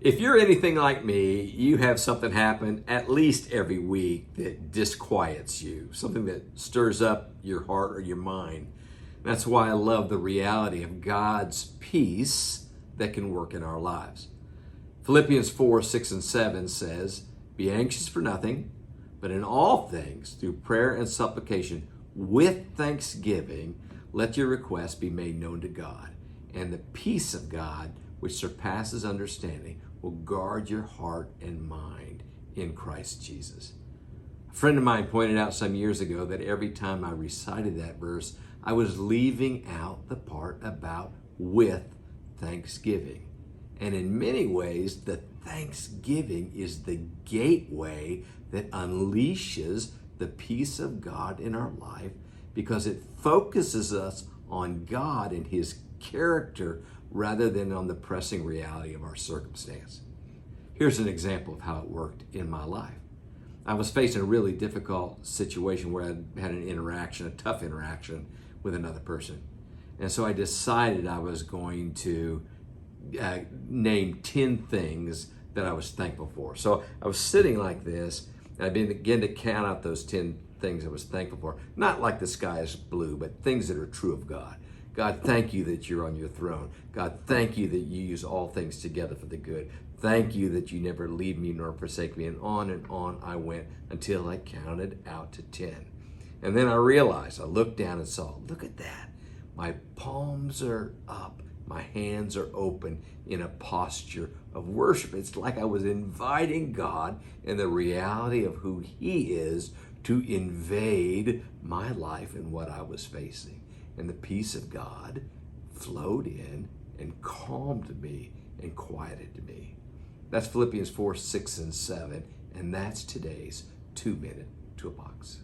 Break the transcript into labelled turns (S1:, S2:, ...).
S1: If you're anything like me, you have something happen at least every week that disquiets you, something that stirs up your heart or your mind. That's why I love the reality of God's peace that can work in our lives. Philippians 4:6-7 says, "Be anxious for nothing, but in all things, through prayer and supplication, with thanksgiving, let your requests be made known to God. And the peace of God, which surpasses understanding, will guard your heart and mind in Christ Jesus." A friend of mine pointed out some years ago that every time I recited that verse, I was leaving out the part about with thanksgiving. And in many ways, the thanksgiving is the gateway that unleashes the peace of God in our life, because it focuses us on God and His character rather than on the pressing reality of our circumstance. Here's an example of how it worked in my life. I was facing a really difficult situation where I had an interaction, a tough interaction with another person. And so I decided I was going to name 10 things that I was thankful for. So I was sitting like this, and I began to count out those 10 things I was thankful for. Not like the sky is blue, but things that are true of God. God, thank you that you're on your throne. God, thank you that you use all things together for the good. Thank you that you never leave me nor forsake me. And on I went until I counted out to 10. And then I realized, I looked down and saw, look at that. My palms are up. My hands are open in a posture of worship. It's like I was inviting God and the reality of who He is to invade my life and what I was facing. And the peace of God flowed in and calmed me and quieted me. That's Philippians 4:6-7, and that's today's 2-minute Toolbox.